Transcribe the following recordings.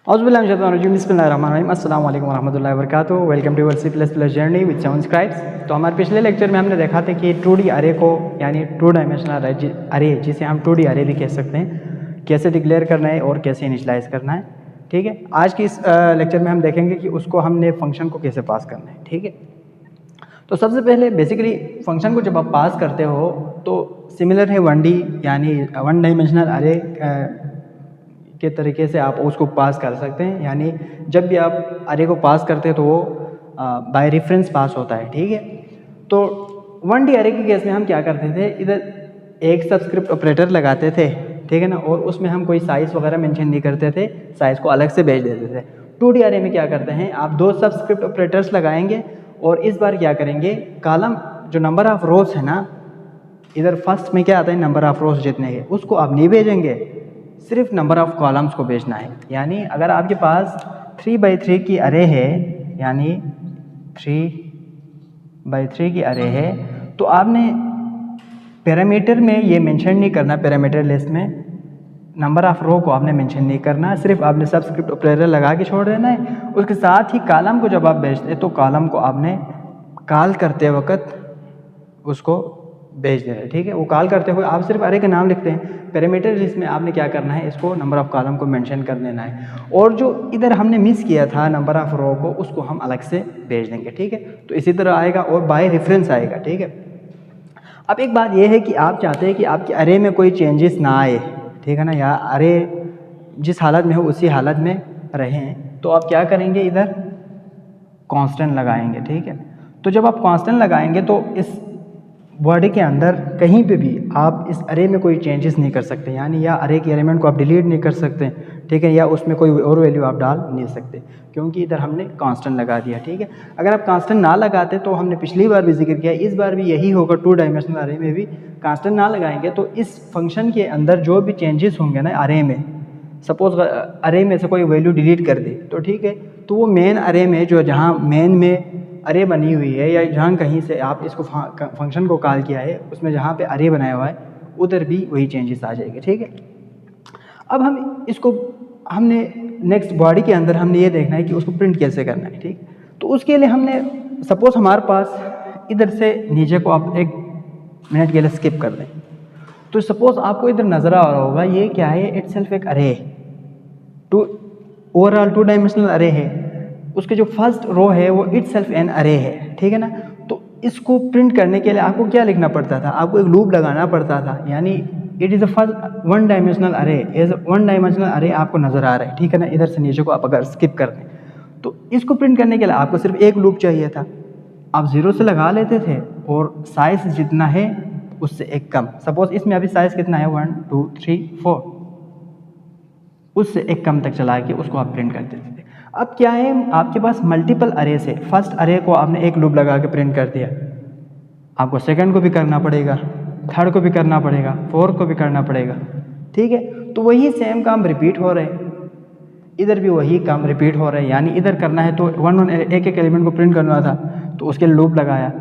बिस्मिल्लाहिर्रहमानिर्रहीम अस्सलाम वालेकुम रहमतुल्लाहि व बरकातुहू। Welcome to C++ journey with 7 scribes. तो हमारे पिछले लेक्चर में हमने देखा था कि 2D अरे को यानी 2 डायमेंशनल अरे जिसे हम 2D अरे भी कह सकते हैं, कैसे डिक्लेयर करना है और कैसे इनिशियलाइज करना है। ठीक है, आज की इस लेक्चर में हम देखेंगे कि उसको हमने फंक्शन को कैसे पास करना है। ठीक है, तो सबसे पहले बेसिकली फंक्शन को जब आप पास करते हो तो सिमिलर है 1D यानी 1 डायमेंशनल अरे के तरीके से आप उसको पास कर सकते हैं। यानी जब भी आप अरे को पास करते हैं तो वो बाय रेफरेंस पास होता है। ठीक है, तो 1D अरे के केस में हम क्या करते थे, इधर एक सबस्क्रिप्ट ऑपरेटर लगाते थे, ठीक है ना, और उसमें हम कोई साइज़ वगैरह मेंशन नहीं करते थे, साइज़ को अलग से भेज देते थे। 2D अरे में क्या करते हैं, आप 2 सबस्क्रिप्ट ऑपरेटर्स लगाएंगे और इस बार क्या करेंगे, कॉलम जो नंबर ऑफ रोज है ना, इधर फर्स्ट में क्या आता है नंबर ऑफ रोज जितने हैं उसको आप नहीं भेजेंगे, सिर्फ नंबर ऑफ कॉलम्स को भेजना है। यानी अगर आपके पास 3x3 की अरे है, यानी 3x3 की अरे है, तो आपने पैरामीटर में ये मेंशन नहीं करना, पैरामीटर लिस्ट में नंबर ऑफ रो को आपने मेंशन नहीं करना, सिर्फ आपने सबस्क्रिप्ट ऑपरेटर लगा के छोड़ देना है। उसके साथ ही कॉलम को जब आप भेजते हैं तो कॉलम को आपने कॉल करते वक्त उसको भेज देना है। ठीक है, वो कॉल करते हुए आप सिर्फ अरे का नाम लिखते हैं, पैरामीटर जिसमें आपने क्या करना है, इसको नंबर ऑफ कॉलम को मेंशन कर देना है, और जो इधर हमने मिस किया था नंबर ऑफ रो को उसको हम अलग से भेज देंगे। ठीक है, तो इसी तरह आएगा और बाय रेफरेंस आएगा। ठीक है, अब एक बात यह है कि आप चाहते हैं कि आपके अरे में कोई चेंजेस ना आए, ठीक है ना, या अरे जिस हालत में हो उसी हालत में रहें, तो आप क्या करेंगे, इधर कांस्टेंट लगाएंगे। ठीक है, तो जब आप कांस्टेंट लगाएंगे तो इस बॉडी के अंदर कहीं पे भी आप इस अरे में कोई चेंजेस नहीं कर सकते, यानी या अरे के एलिमेंट को आप डिलीट नहीं कर सकते, ठीक है, या उसमें कोई और वैल्यू आप डाल नहीं सकते, क्योंकि इधर हमने कांस्टेंट लगा दिया। ठीक है, अगर आप कांस्टेंट ना लगाते तो हमने पिछली बार भी जिक्र किया, इस बार भी यही होगा, 2 डायमेंशनल अरे में भी कांस्टेंट ना लगाएंगे तो इस फंक्शन के अंदर जो भी चेंजेस होंगे ना अरे में, सपोज अरे में से कोई वैल्यू डिलीट कर दे तो ठीक है, तो वो मेन अरे में जो जहाँ मेन में अरे बनी हुई है या जहाँ कहीं से आप इसको फंक्शन को कॉल किया है उसमें जहाँ पे अरे बनाया हुआ है उधर भी वही चेंजेस आ जाएंगे। ठीक है, अब हम इसको हमने नेक्स्ट बॉडी के अंदर हमने ये देखना है कि उसको प्रिंट कैसे करना है। ठीक, तो उसके लिए हमने सपोज हमारे पास इधर से नीचे को आप 1 मिनट के लिए स्किप कर दें, तो सपोज आपको इधर नजर आ रहा होगा ये क्या है, इटसेल्फ एक अरे है, ओवरऑल 2 डायमेंशनल अरे है, उसके जो फर्स्ट रो है वो इटसेल्फ एन अरे है। ठीक है ना, तो इसको प्रिंट करने के लिए आपको क्या लिखना पड़ता था, आपको एक लूप लगाना पड़ता था, यानी it is a first 1 dimensional अरे, एज 1 डायमेंशनल अरे आपको नजर आ रहा है। ठीक है ना, इधर से नीचे को आप अगर स्किप कर दें तो इसको प्रिंट करने के लिए आपको सिर्फ एक लूप चाहिए था, आप 0 से लगा लेते थे और साइज जितना है उससे एक कम, सपोज इसमें अभी साइज कितना है 1 2 3 4, उससे एक कम तक चला के उसको आप प्रिंट कर देते थे। अब क्या है, आपके पास मल्टीपल अरे से फर्स्ट अरे को आपने एक लूप लगा के प्रिंट कर दिया, आपको सेकंड को भी करना पड़ेगा, थर्ड को भी करना पड़ेगा, फोर्थ को भी करना पड़ेगा। ठीक है, तो वही सेम काम रिपीट हो रहे हैं, इधर भी वही काम रिपीट हो रहा है, यानी इधर करना है तो एक एक एलिमेंट को प्रिंट करना था तो उसके लिए लूप लगाया,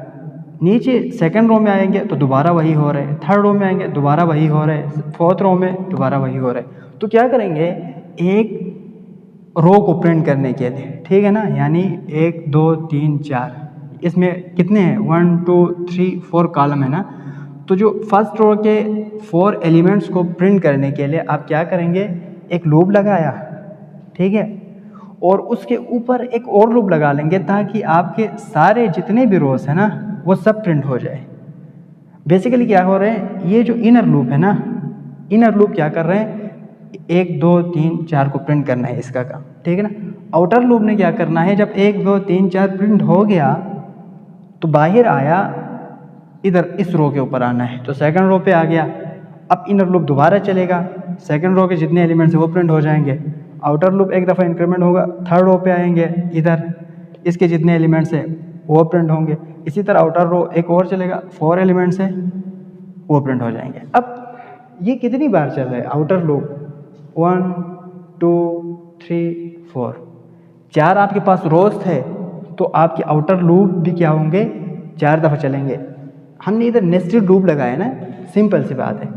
नीचे सेकंड रो में आएंगे तो दोबारा वही हो रहा है, थर्ड रो में आएंगे दोबारा वही हो रहा है, फोर्थ रो में दोबारा वही हो रहा है। तो क्या करेंगे, एक रो को प्रिंट करने के लिए, ठीक है ना, यानी 1 2 3 4, इसमें कितने हैं 1 2 3 4 कॉलम है ना, तो जो फर्स्ट रो के 4 एलिमेंट्स को प्रिंट करने के लिए आप क्या करेंगे, एक लूप लगाया, ठीक है, और उसके ऊपर एक और लूप लगा लेंगे ताकि आपके सारे जितने भी रोज है ना वो सब प्रिंट हो जाए। बेसिकली क्या हो रहा है, ये जो इनर लूप है ना, इनर लूप क्या कर रहे हैं, 1 2 3 4 को प्रिंट करना है इसका काम, ठीक है ना। आउटर लूप ने क्या करना है, जब 1 2 3 4 प्रिंट हो गया तो बाहर आया, इधर इस रो के ऊपर आना है तो सेकंड रो पे आ गया, अब इनर लूप दोबारा चलेगा, सेकंड रो के जितने एलिमेंट्स हैं वो प्रिंट हो जाएंगे, आउटर लूप एक दफ़ा इंक्रीमेंट होगा, थर्ड रो पे आएंगे, इधर इसके जितने एलिमेंट्स हैं वो प्रिंट होंगे, इसी तरह आउटर रो एक और चलेगा, 4 एलिमेंट्स हैं वो प्रिंट हो जाएंगे। अब ये कितनी बार चल रहा है आउटर लूप, 1 2 3 4, 4 आपके पास रोज थे तो आपके आउटर लूप भी क्या होंगे, 4 दफ़ा चलेंगे। हमने इधर नेस्टेड लूप लगाया ना, सिंपल सी बात है,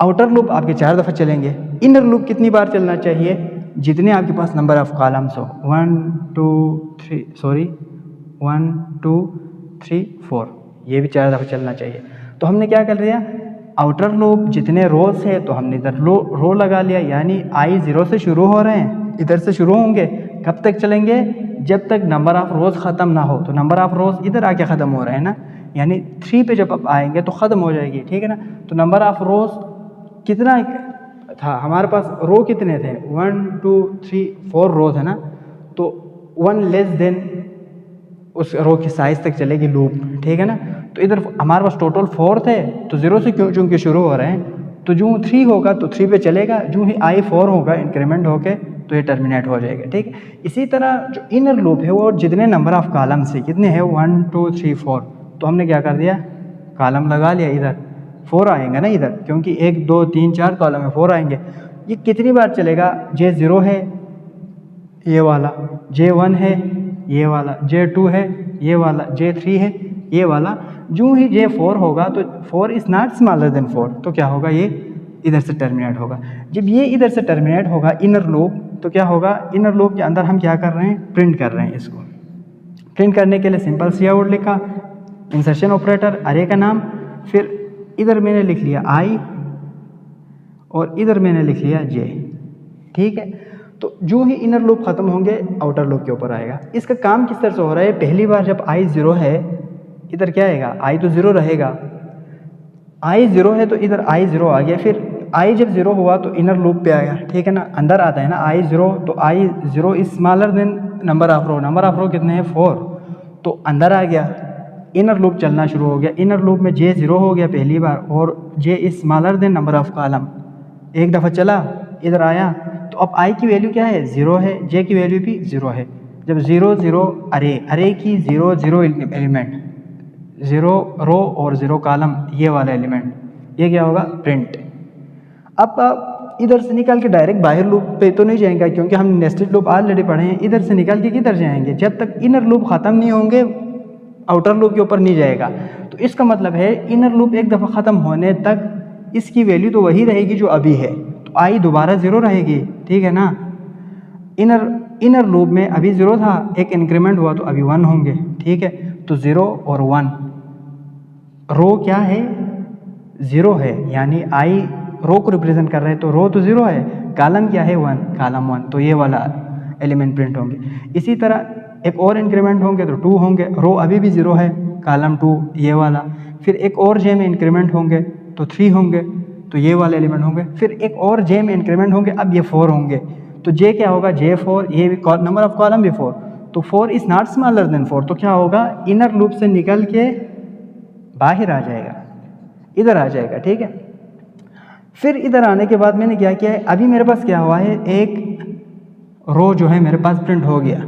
आउटर लूप आपके 4 दफ़ा चलेंगे, इनर लूप कितनी बार चलना चाहिए, जितने आपके पास नंबर ऑफ कॉलम्स हो 1 2 3 सॉरी 1 2 3 4, ये भी 4 दफ़ा चलना चाहिए। तो हमने क्या कर लिया, आउटर लूप जितने रोज है तो हमने इधर रो लगा लिया, यानी आई 0 से शुरू हो रहे हैं, इधर से शुरू होंगे, कब तक चलेंगे, जब तक नंबर ऑफ रोज ख़त्म ना हो। तो नंबर ऑफ रोज इधर आके ख़त्म हो रहे हैं ना, यानी 3 पे जब आप आएंगे तो ख़त्म हो जाएगी, ठीक है ना। तो नंबर ऑफ रोज कितना था हमारे पास, रो कितने थे 1 2 3 4 रोज है ना, तो 1 लेस देन उस रो की साइज तक चलेगी लूप, ठीक है ना। तो इधर हमारे पास टोटल 4 थे, तो 0 से क्यों चूँकि शुरू हो रहे हैं, तो जो 3 होगा तो 3 पे चलेगा, जो ही आई 4 होगा इंक्रीमेंट होके तो ये टर्मिनेट हो जाएगा, ठीक है। इसी तरह जो इनर लूप है वो जितने नंबर ऑफ कॉलम से कितने हैं 1 2 3 4, तो हमने क्या कर दिया, कॉलम लगा लिया, इधर 4 आएंगे ना इधर, क्योंकि 1 2 3 4 कॉलम है, 4 आएंगे। ये कितनी बार चलेगा, J0 है ये वाला, J1 है ये वाला, J2 है ये वाला, J3 है ये वाला, जो ही J4 होगा तो 4 इज़ नॉट स्मॉलर देन 4, तो क्या होगा, ये इधर से टर्मिनेट होगा। जब ये इधर से टर्मिनेट होगा इनर लूप, तो क्या होगा, इनर लूप के अंदर हम क्या कर रहे हैं, प्रिंट कर रहे हैं। इसको प्रिंट करने के लिए सिंपल सी आउट लिखा, इंसर्शन ऑपरेटर, अरे का नाम, फिर इधर मैंने लिख लिया I और इधर मैंने लिख लिया J, ठीक है। तो जो ही इनर लूप ख़त्म होंगे आउटर लूप के ऊपर आएगा। इसका काम किस तरह से हो रहा है, पहली बार जब I 0 है इधर क्या आएगा, I तो 0 रहेगा, I 0 है तो इधर I 0 आ गया, फिर I जब 0 हुआ तो इनर लूप पे आया, ठीक है ना, अंदर आता है ना I 0, तो I 0 is smaller than number of row, number of row कितने हैं 4, तो अंदर आ गया, इनर लूप चलना शुरू हो गया। इनर लूप में J 0 हो गया पहली बार, और J is smaller than number of column, एक दफ़ा चला इधर आया, तो अब I की वैल्यू क्या है 0 है, J की वैल्यू भी 0 है। जब 0 0 अरे की 0 0 एलिमेंट, 0 रो और 0 कॉलम, ये वाला एलिमेंट, ये क्या होगा, प्रिंट। अब आप इधर से निकल के डायरेक्ट बाहर लूप पे तो नहीं जाएंगे, क्योंकि हम नेस्टेड लूप ऑलरेडी पढ़े हैं। इधर से निकल के किधर जाएंगे, जब तक इनर लूप ख़त्म नहीं होंगे आउटर लूप के ऊपर नहीं जाएगा। तो इसका मतलब है इनर लूप एक दफ़ा ख़त्म होने तक इसकी वैल्यू तो वही रहेगी जो अभी है, तो I दोबारा 0 रहेगी, ठीक है ना। इनर लूप में अभी 0 था, एक इंक्रीमेंट हुआ तो अभी 1 होंगे, ठीक है। तो 0 और 1, रो क्या है 0 है, यानी I रो को रिप्रेजेंट कर रहे हैं, तो रो तो 0 है, कॉलम क्या है 1, कॉलम 1, तो ये वाला एलिमेंट प्रिंट होंगे। इसी तरह एक और इंक्रीमेंट होंगे तो 2 होंगे, रो अभी भी 0 है, कॉलम 2 ये वाला, फिर एक और J में इंक्रीमेंट होंगे तो 3 होंगे, तो ये वाले एलिमेंट होंगे, फिर एक और J में इंक्रीमेंट होंगे, अब ये 4 होंगे, तो J क्या होगा J4, ये भी नंबर ऑफ कॉलम भी 4, तो 4 इज़ नॉट स्मॉलर देन 4, तो क्या होगा, इनर लूप से निकल के बाहर आ जाएगा, इधर आ जाएगा, ठीक है। फिर इधर आने के बाद मैंने क्या किया है, अभी मेरे पास क्या हुआ है, एक रो जो है मेरे पास प्रिंट हो गया,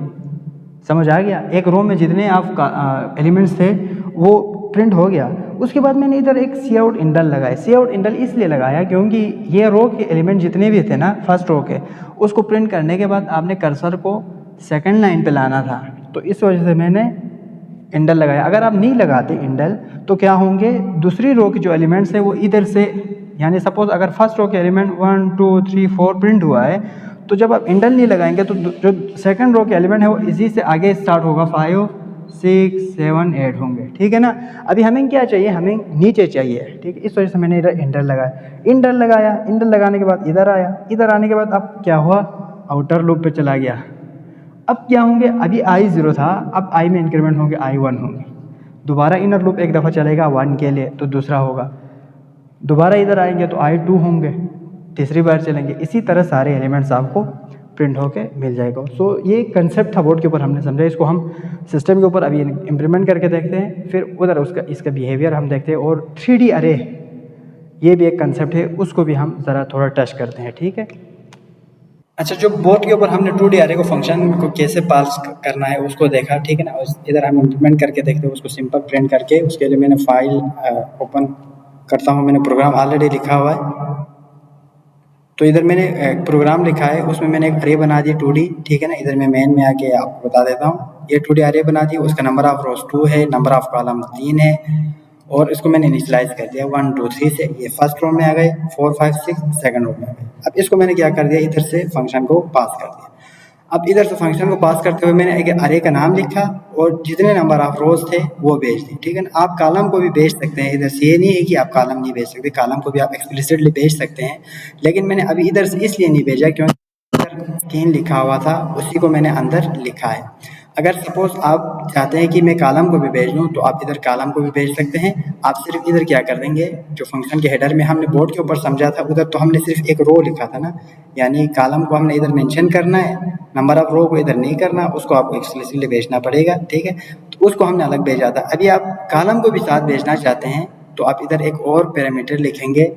समझ आ गया, एक रो में जितने आप एलिमेंट्स थे वो प्रिंट हो गया। उसके बाद मैंने इधर एक सी आउट इंडल लगाया। सी आउट इंडल इसलिए लगाया क्योंकि ये रो के एलिमेंट जितने भी थे ना फर्स्ट रो के, उसको प्रिंट करने के बाद आपने कर्सर को सेकंड लाइन पे लाना था, तो इस वजह से मैंने इंडल लगाया। अगर आप नहीं लगाते इंडल तो क्या होंगे, दूसरी रो के जो एलिमेंट्स है वो इधर से, यानी सपोज अगर फर्स्ट रो के एलिमेंट 1 2 3 4 प्रिंट हुआ है, तो जब आप इंडल नहीं लगाएंगे तो जो सेकंड रो के एलिमेंट है वो इसी से आगे स्टार्ट होगा, 5 6 7 8 होंगे, ठीक है ना। अभी हमें क्या चाहिए, हमें नीचे चाहिए, ठीक है, इस वजह से मैंने इधर इंडल लगाया। इंडल लगाया, इंडल लगाने के बाद इधर आया, इधर आने के बाद अब क्या हुआ, आउटर लूप पे चला गया। अब क्या होंगे, अभी I 0 था, अब I में इंक्रीमेंट होंगे, I 1 होंगे, दोबारा इनर लूप एक दफ़ा चलेगा 1 के लिए तो दूसरा होगा, दोबारा इधर आएंगे तो I 2 होंगे, तीसरी बार चलेंगे, इसी तरह सारे एलिमेंट्स आपको प्रिंट होके मिल जाएगा। सो ये कंसेप्ट था बोर्ड के ऊपर हमने समझा, इसको हम सिस्टम के ऊपर अभी इम्प्लीमेंट करके देखते हैं, फिर उधर इसका बिहेवियर हम देखते हैं, और 3D अरे ये भी एक कंसेप्ट है, उसको भी हम ज़रा थोड़ा टच करते हैं, ठीक है। अच्छा, जो बोर्ड के ऊपर हमने 2D अरे को फंक्शन को कैसे पास करना है उसको देखा, ठीक है ना। इधर हम इम्प्लीमेंट करके देखते हैं उसको, सिंपल प्रिंट करके। उसके लिए मैंने फाइल ओपन करता हूँ, मैंने प्रोग्राम ऑलरेडी लिखा हुआ है, तो इधर मैंने एक प्रोग्राम लिखा है, उसमें मैंने एक अरे बना दी 2D, ठीक है ना। इधर मैं मेन में आके आपको बता देता हूँ, ये 2D अरे बना दी, उसका नंबर ऑफ रोज 2 है, नंबर ऑफ कॉलम 3 है, और इसको मैंने इनिशियलाइज कर दिया 1 2 3 से, ये फर्स्ट रो में आ गए, 4 5 6 सेकंड रो में आ गए। अब इसको मैंने क्या कर दिया, इधर से फंक्शन को पास कर दिया। अब इधर से फंक्शन को पास करते हुए मैंने एक अरे का नाम लिखा और जितने नंबर ऑफ रोज थे वो भेज दिए, ठीक है ना। आप कॉलम को भी भेज सकते हैं, इधर से ये नहीं है कि आप कॉलम नहीं भेज सकते, कॉलम को भी आप एक्सप्लिसिटली भेज सकते हैं, लेकिन मैंने अभी इधर से इसलिए नहीं भेजा क्योंकि 3 लिखा हुआ था, उसी को मैंने अंदर लिखा है। अगर सपोज आप चाहते हैं कि मैं कॉलम को भी भेज दूं तो आप इधर कॉलम को भी भेज सकते हैं। आप सिर्फ इधर क्या कर देंगे, जो फंक्शन के हेडर में हमने बोर्ड के ऊपर समझा था उधर तो हमने सिर्फ एक रो लिखा था ना, यानी कॉलम को हमने इधर मेंशन करना है, नंबर ऑफ रो को इधर नहीं करना, उसको आपको एक्सप्लिसिटली भेजना पड़ेगा, ठीक है। तो उसको हमने अलग भेजा था। अभी आप कॉलम को भी साथ भेजना चाहते हैं तो आप इधर एक और पैरामीटर लिखेंगे,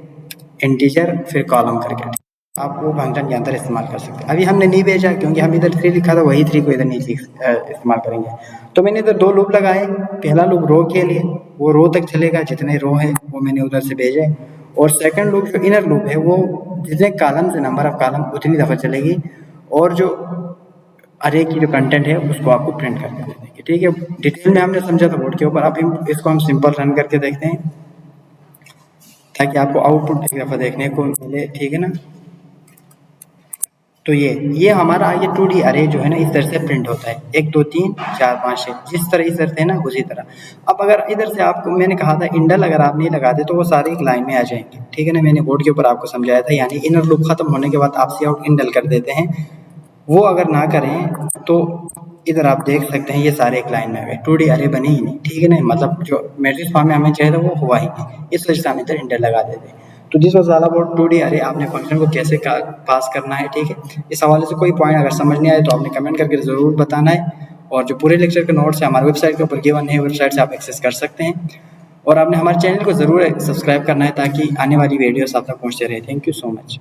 इंटीजर फिर कॉलम करके, आप वो फंक्शन के अंदर इस्तेमाल कर सकते हैं। अभी हमने नहीं भेजा क्योंकि हम इधर 3 लिखा था, वही 3 को इधर नहीं इस्तेमाल करेंगे। तो मैंने इधर 2 लूप लगाए, पहला लूप रो के लिए, वो रो तक चलेगा, जितने रो है वो मैंने उधर से भेजे, और सेकंड लूप जो इनर लूप है वो जितने कॉलम से नंबर ऑफ कॉलम उतनी दफ़ा चलेगी, और जो अरे की जो कंटेंट है उसको आपको प्रिंट करके दे देंगे, ठीक है। डिटेल में हमने समझा था बोर्ड के ऊपर, अब इसको हम सिंपल रन करके देखते हैं ताकि आपको आउटपुट एक दफ़ा देखने को मिले, ठीक है ना। तो ये हमारा ये 2D अरे जो है ना इस तरह से प्रिंट होता है, 1 2 3 4 5 6, जिस तरह इधर थे ना उसी तरह। अब अगर इधर से आपको मैंने कहा था इंडल अगर आप नहीं लगाते तो वो सारे एक लाइन में आ जाएंगे, ठीक है ना। मैंने बोर्ड के ऊपर आपको समझाया था, यानी इनर लूप खत्म होने के बाद आप सी आउट इंडल कर देते हैं, वो अगर ना करें तो इधर आप देख सकते हैं ये सारे एक लाइन में आ गए, 2D अरे बने ही नहीं, ठीक है ना। मतलब जो मैट्रिक्स फॉर्म में हमें चाहिए था वो हुआ ही नहीं, इस वजह से हम इधर इंडल लगा देते हैं। तो this was all about 2D अरे, आपने फंक्शन को कैसे पास करना है, ठीक है। इस हवाले से कोई पॉइंट अगर समझ नहीं आए तो आपने कमेंट करके ज़रूर बताना है, और जो पूरे लेक्चर के नोट्स है हमारे वेबसाइट के ऊपर गिवन है, वेबसाइट से आप एक्सेस कर सकते हैं, और आपने हमारे चैनल को ज़रूर सब्सक्राइब करना है ताकि आने वाली वीडियोस आप तक पहुँचते रहे। Thank you so much.